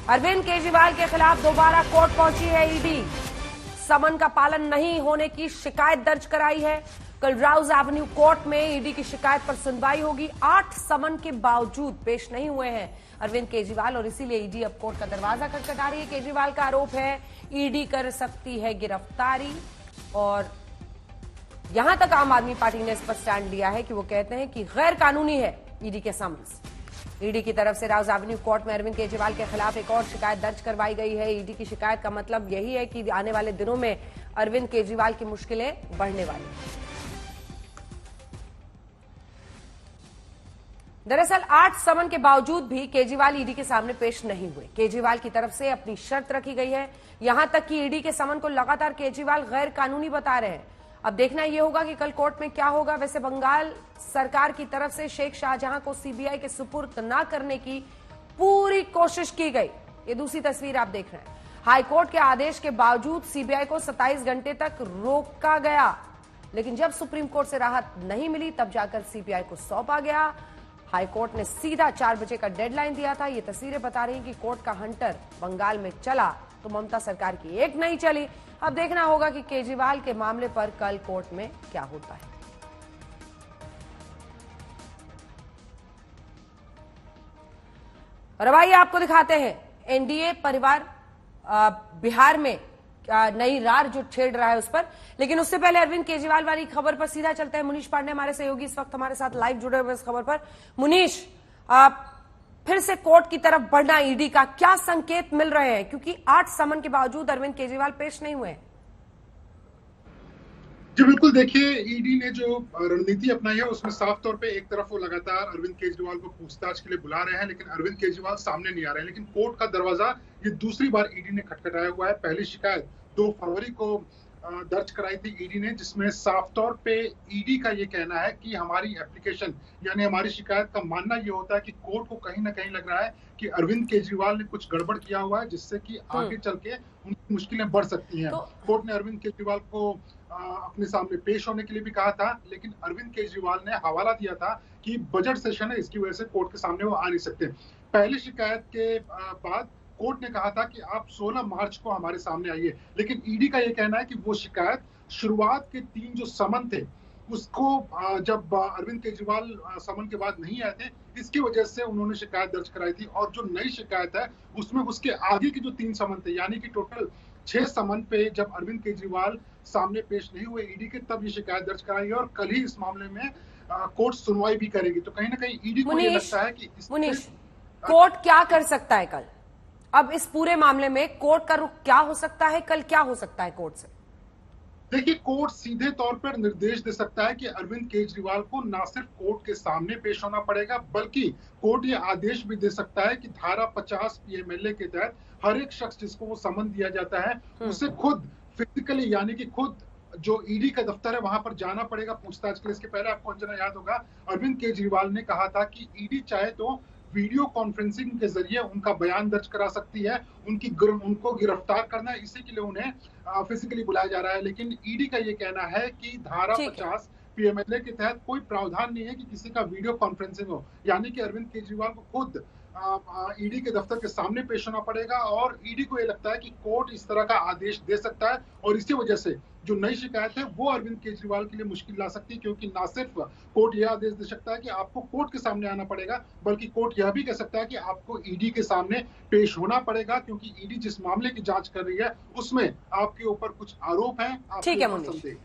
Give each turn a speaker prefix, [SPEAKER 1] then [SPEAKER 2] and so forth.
[SPEAKER 1] अरविंद केजरीवाल के खिलाफ दोबारा कोर्ट पहुंची है ईडी। समन का पालन नहीं होने की शिकायत दर्ज कराई है। कल राउज एवेन्यू कोर्ट में ईडी की शिकायत पर सुनवाई होगी। 8 समन के बावजूद पेश नहीं हुए हैं अरविंद केजरीवाल और इसीलिए ईडी अब कोर्ट का दरवाजा खटखटा रही है। केजरीवाल का आरोप है ईडी कर सकती है गिरफ्तारी और यहां तक आम आदमी पार्टी ने इस पर स्टैंड लिया है कि वो कहते हैं कि गैर कानूनी है ईडी के समन्स। ईडी की तरफ से राउज एवेन्यू कोर्ट में अरविंद केजरीवाल के खिलाफ एक और शिकायत दर्ज करवाई गई है। ईडी की शिकायत का मतलब यही है कि आने वाले दिनों में अरविंद केजरीवाल की मुश्किलें बढ़ने वाली हैं। दरअसल 8 समन के बावजूद भी केजरीवाल ईडी के सामने पेश नहीं हुए। केजरीवाल की तरफ से अपनी शर्त रखी गई है। यहां तक कि ईडी के समन को लगातार केजरीवाल गैर कानूनी बता रहे हैं। अब देखना यह होगा कि कल कोर्ट में क्या होगा। वैसे बंगाल सरकार की तरफ से शेख शाहजहां को सीबीआई के सुपुर्द न करने की पूरी कोशिश की गई। ये दूसरी तस्वीर आप देख रहे हैं। हाईकोर्ट के आदेश के बावजूद सीबीआई को 27 घंटे तक रोका गया, लेकिन जब सुप्रीम कोर्ट से राहत नहीं मिली तब जाकर सीबीआई को सौंपा गया। हाईकोर्ट ने सीधा 4 बजे का डेडलाइन दिया था। ये तस्वीरें बता रही हैं कि कोर्ट का हंटर बंगाल में चला तो ममता सरकार की एक नहीं चली। अब देखना होगा कि केजरीवाल के मामले पर कल कोर्ट में क्या होता है। और अब आइए आपको दिखाते हैं एनडीए परिवार बिहार में नई रार जो छेड़ रहा है उस पर। लेकिन उससे पहले अरविंद केजरीवाल वाली खबर पर सीधा चलते हैं। मुनीश पांडे हमारे सहयोगी इस वक्त हमारे साथ लाइव जुड़े हुए इस खबर पर। मुनीश, फिर से कोर्ट की तरफ बढ़ना ईडी का क्या संकेत मिल रहे हैं, क्योंकि 8 समन के बावजूद अरविंद केजरीवाल पेश नहीं हुए।
[SPEAKER 2] जी बिल्कुल, देखिए ईडी ने जो रणनीति अपनाई है उसमें साफ तौर पे एक तरफ वो लगातार अरविंद केजरीवाल को पूछताछ के लिए बुला रहे हैं, लेकिन अरविंद केजरीवाल सामने नहीं आ रहे हैं। लेकिन कोर्ट का दरवाजा ये दूसरी बार ईडी ने खटखटाया हुआ है। पहली शिकायत 2 फरवरी को दर्ज कराई थी ईडी ने, जिसमें साफ तौर पे ईडी का ये कहना है कि हमारी एप्लीकेशन यानी हमारी शिकायत का मानना ये होता है कि कोर्ट को कहीं ना कहीं लग रहा है कि अरविंद केजरीवाल ने कुछ गड़बड़ किया हुआ है, जिससे कि आगे चल के उनकी मुश्किलें बढ़ सकती हैं। कोर्ट ने अरविंद केजरीवाल को अपने सामने पेश होने के लिए भी कहा था, लेकिन अरविंद केजरीवाल ने हवाला दिया था कि बजट सेशन है, इसकी वजह से कोर्ट के सामने वो आ नहीं सकते। पहली शिकायत के बाद कोर्ट ने कहा था कि आप 16 मार्च को हमारे सामने आइए, लेकिन ईडी का यह कहना है कि वो शिकायत शुरुआत के 3 जो समन थे उसको जब अरविंद केजरीवाल समन के बाद नहीं आए थे, इसकी वजह से उन्होंने शिकायत दर्ज कराई थी। और जो नई शिकायत है उसमें उसके आगे के जो 3 समन थे, यानी कि टोटल 6 समन पे जब अरविंद केजरीवाल सामने पेश नहीं हुए ईडी के, तब ये शिकायत दर्ज कराई है और कल ही इस मामले में कोर्ट सुनवाई भी करेगी। तो कहीं ना कहीं ईडी को ये लगता है कि
[SPEAKER 1] मुनीश, कोर्ट क्या कर सकता है कल? अब इस पूरे मामले में कोर्ट का रुख क्या हो सकता है? कल क्या हो सकता है कोर्ट से?
[SPEAKER 2] देखिए, कोर्ट सीधे तौर पर निर्देश दे सकता है कि अरविंद केजरीवाल को न सिर्फ कोर्ट के सामने पेश होना पड़ेगा, बल्कि कोर्ट ये आदेश भी दे सकता है कि धारा 50 पीएमएलए के तहत हर एक शख्स जिसको वो समन दिया जाता है उसे खुद फिजिकली यानी कि खुद जो ईडी का दफ्तर है वहां पर जाना पड़ेगा पूछताछ के लिए। इसके पहले आपको अंजना याद होगा, अरविंद केजरीवाल ने कहा था कि ईडी चाहे तो वीडियो कॉन्फ्रेंसिंग के जरिए उनका बयान दर्ज करा सकती है, उनको गिरफ्तार करना है, इसी के लिए उन्हें फिजिकली बुलाया जा रहा है। लेकिन ईडी का ये कहना है कि धारा 50 पीएमएलए के तहत कोई प्रावधान नहीं है कि किसी का वीडियो कॉन्फ्रेंसिंग हो, यानी कि अरविंद केजरीवाल को खुद ईडी के दफ्तर के सामने पेश होना पड़ेगा। और ईडी को ये लगता है कि कोर्ट इस तरह का आदेश दे सकता है और इसी वजह से जो नई शिकायत है वो अरविंद केजरीवाल के लिए मुश्किल ला सकती है, क्योंकि ना सिर्फ कोर्ट यह आदेश दे सकता है कि आपको कोर्ट के सामने आना पड़ेगा, बल्कि कोर्ट यह भी कह सकता है कि आपको ईडी के सामने पेश होना पड़ेगा, क्योंकि ईडी जिस मामले की जांच कर रही है उसमें आपके ऊपर कुछ आरोप हैं।
[SPEAKER 1] ठीक है मुनीश।